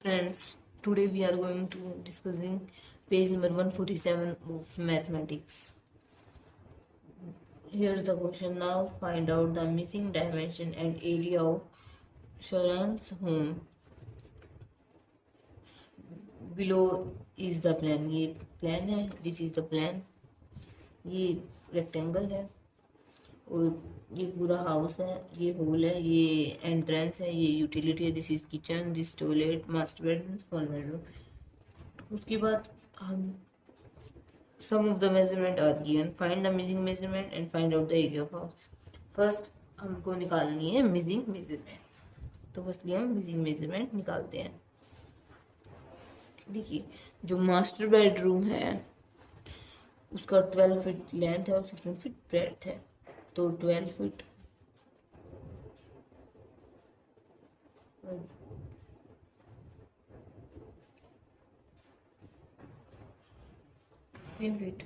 Friends, today we are going to discussing page number 147 of mathematics. Here's the question now. Find out the missing dimension and area of Sharon's home. Below is the plan. ये plan है. This is the plan. ये rectangle है और ये पूरा house है, ये hall है, ये एंट्रेंस है, ये यूटिलिटी है. This is kitchen, this toilet, master bedroom, small bedroom. उसके बाद हम some of the measurement are given. Find the missing measurement and find out the area of house. First हमको निकालनी है मिसिंग मेजरमेंट. तो फर्स्टली हम missing measurement निकालते हैं. देखिए, जो मास्टर बेडरूम है उसका 12 फीट लेंथ है और 15 फीट ब्रेड्थ है. तो 12 फीट 15 फीट,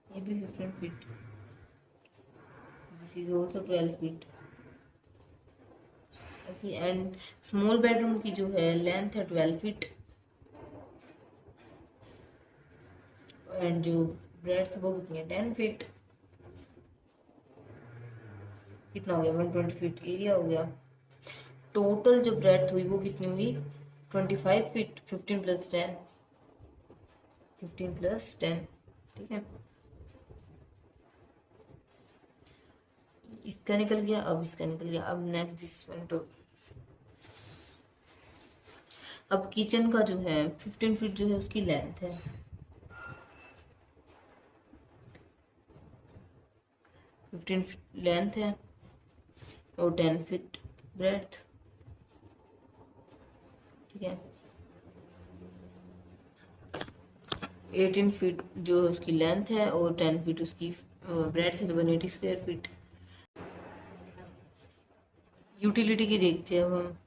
ये भी 15 feet. This is also 12 feet. And small bedroom की जो है लेंथ है 12 फीट एंड जो ब्रेड्थ वो कितनी है 10 फीट. कितना हो गया 120 फीट. एरिया हो गया. टोटल जो ब्रेड्थ हुई वो कितनी हुई 25 फीट. 15 plus 10, 15 plus 10. ठीक है, इसका निकल गया. अब इसका निकल गया. अब नेक्स्ट दिस वन. तो अब किचन का जो है 15 फीट जो है उसकी लेंथ है. 15 फीट लेंथ है और 10 फीट ब्रेड्थ. ठीक है, 18 फीट जो है उसकी लेंथ है और 10 फीट उसकी ब्रेड्थ है. तो 180 स्क्वायर फीट. यूटिलिटी की देखते हैं अब हम.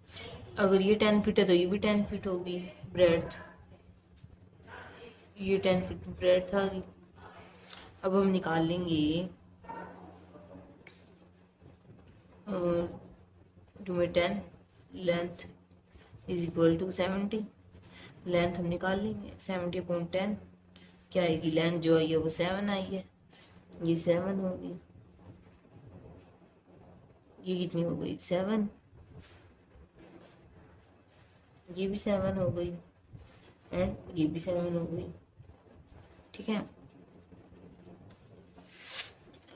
अगर ये 10 फीट है तो ये भी 10 फीट होगी ब्रेड्थ. ये 10 फीट ब्रेड्थ आ गई. अब हम निकाल लेंगे टू में 10 length is equal to 70. Length हम निकाल लेंगे 70/10. क्या आएगी लेंथ जो आई है वो 7 आई है. ये 7 होगी. ये कितनी हो गई 7. ये भी 7 हो गई एंड ये भी 7 हो गई. ठीक है,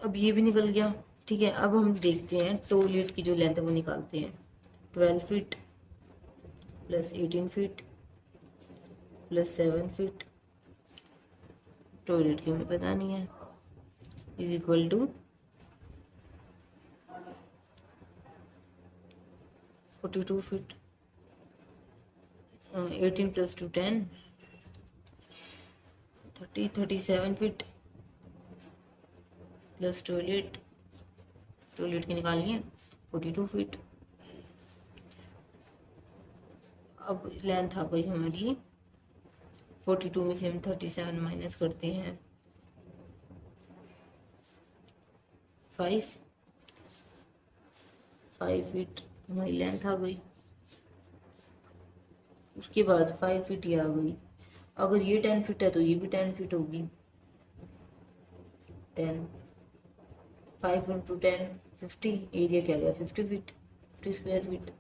अब ये भी निकल गया. ठीक है, अब हम देखते हैं टॉयलेट की जो लेंथ है वो निकालते हैं. 12 feet plus 18 feet plus 7 feet. Toilet की हमें पता नहीं है. Is equal to 42 feet. 18 plus 2 10, 37 feet plus toilet की निकालनी है 42 फीट. अब लेंथ आ गई हमारी 42 में से हम 37 माइनस करते हैं 5 फीट हमारी लेंथ आ गई. उसके बाद 5 फीट ये आ गई. अगर ये 10 फीट है तो ये भी 10 फीट होगी. 10 5 इंटू 10 50. एरिया क्या गया 50 फीट, 50 स्क्वायर फीट.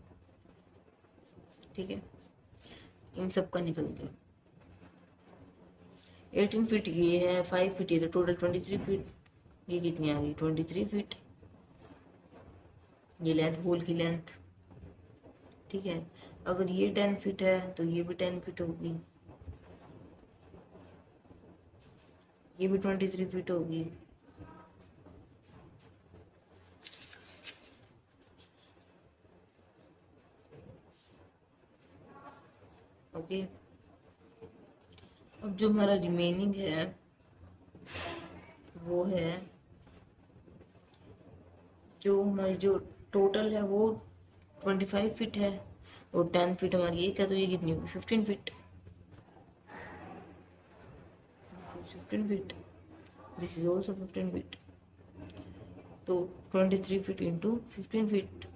ठीक है, इन सब का निकल गया. 18 फीट ये है, 5 फीट ये, तो टोटल 23 फीट. ये कितनी आ गई 23 फीट. ये लेंथ होल की लेंथ. ठीक है, अगर ये 10 फीट है तो ये भी 10 फीट होगी. ये भी 23 फीट होगी. ओके, अब जो हमारा रिमेनिंग है वो है जो हमारी जो टोटल है वो 25 फीट है और 10 फीट हमारी ये क्या. तो ये कितनी होगी 15 feet. 15 feet. This is also 15 feet. तो 23 फीट इंटू 15 फीट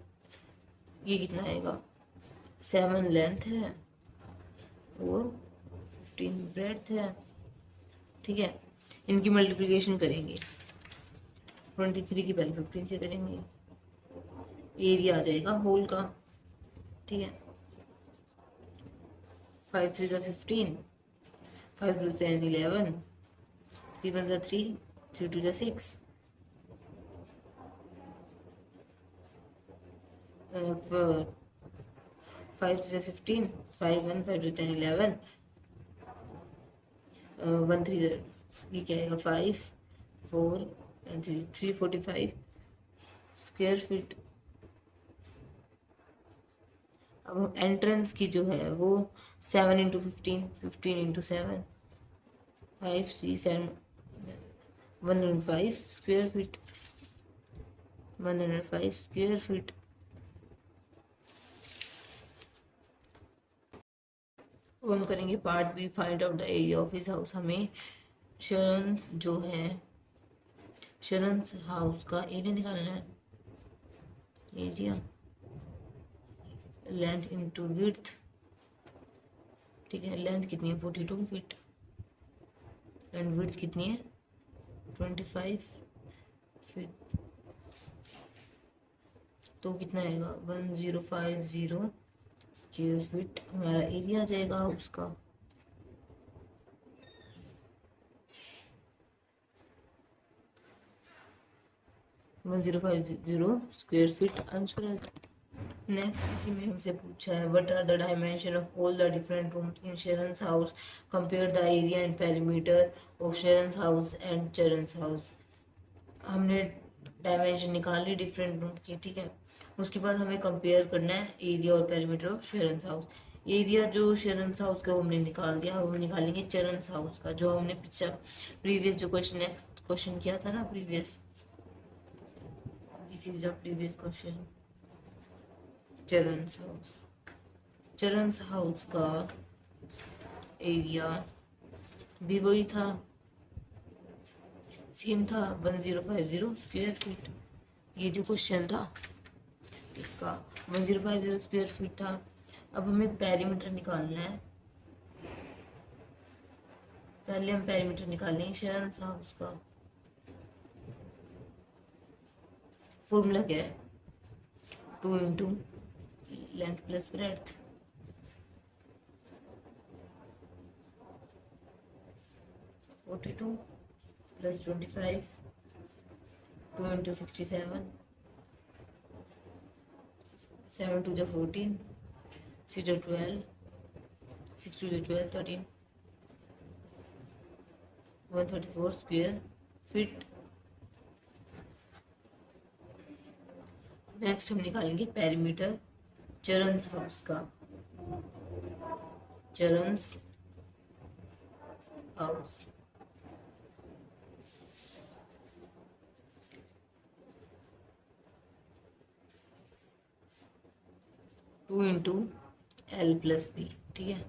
ये कितना आएगा, 7 लेंथ है और 15 ब्रेड्थ है। ठीक है, इनकी मल्टीप्लिकेशन करेंगे, 23 की पहले 15 से करेंगे, एरिया आ जाएगा होल का। ठीक है, 5 3 15, 5 2 10 11, 3 1 3, 3 2 6, 5 3 15, 5 1 5 2 10 11, 1 3, ये क्या आएगा, 5 4 एंड 3 345 स्क्वायर फीट। अब एंट्रेंस की जो है वो 7 into 15, 15 into 7, 5 3 7, 105 square feet, 105 square feet. अब हम करेंगे part B, find out the area of his house. हमें शरणस जो है, शरणस हाउस का एरिया निकालना है। Area length into width. ठीक है, लेंथ कितनी है 42 फीट एंड विड्थ कितनी है 25 फीट। तो कितना आएगा 1050 स्क्वायर फीट हमारा एरिया आ जाएगा हाउस का। वन 1050 स्क्वायर फीट आंसर है। नेक्स्ट इसी में हमसे पूछा है what are the dimension of all the different rooms in Sharon's house, compare the area and perimeter of Sharon's house and Charan's house. हमने डायमेंशन निकाल ली डिफरेंट रूम की। ठीक है, उसके बाद हमें कंपेयर करना है एरिया और perimeter of Sharon's house. Area जो शेरन्स हाउस का वो हमने निकाल दिया, अब हम निकालेंगे चरणस हाउस का, जो हमने पिछला प्रीवियस जो क्वेश्चन किया था ना previous, this is the previous question. Charan's house, Charan's house का एरिया भी वही था, सेम था 1050 स्क्वायर फीट। ये जो क्वेश्चन था इसका 1050 स्क्वायर फीट था। अब हमें पेरीमीटर निकालना है। पहले हम पेरीमीटर निकालेंगे शरणस हाउस का। फॉर्मूला क्या है, 2 into length plus breadth, 42 plus 25, 2 into 67, 7 2 14, 6 12, 6 2 12 13, 134 square feet. Next हम निकालेंगे पेरीमीटर चरणस हाउस का। Charan's house, two into L plus B. ठीक है,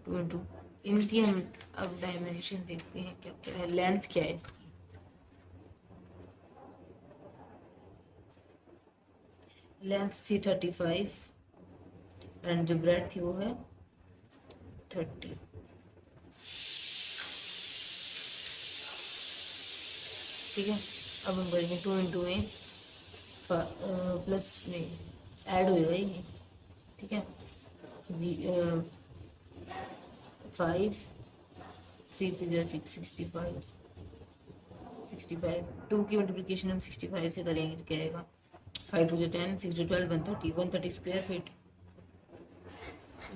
2 इंटू, इनकी हम अब डायमेंशन देखते हैं क्या क्या है। लेंथ क्या है इसकी, लेंथ थी 35 एंड जो ब्रेड थी वो है 30। ठीक है, अब हम करेंगे 2 इंटू में प्लस में ऐड हो जाएगा ये। ठीक है, 5 3 3 6 65, 65 2 की मल्टीप्लिकेशन हम 65 से करेंगे तो क्या आएगा, 5 2 10, 6 2 12, 130, 130 स्क्वायर फीट,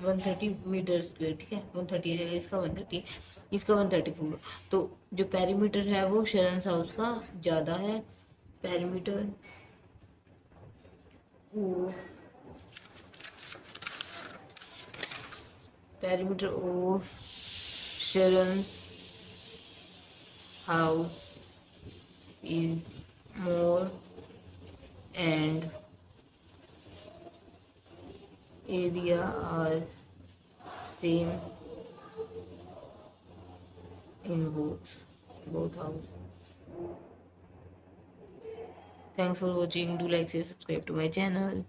130 मीटर स्क्वायर। ठीक है, 130 है इसका, 130 इसका 134। तो जो पेरीमीटर है वो शरणस हाउस का ज़्यादा है। Perimeter of Sharon's house is more and area are same in both house. Thanks for watching. Do like, share, subscribe to my channel.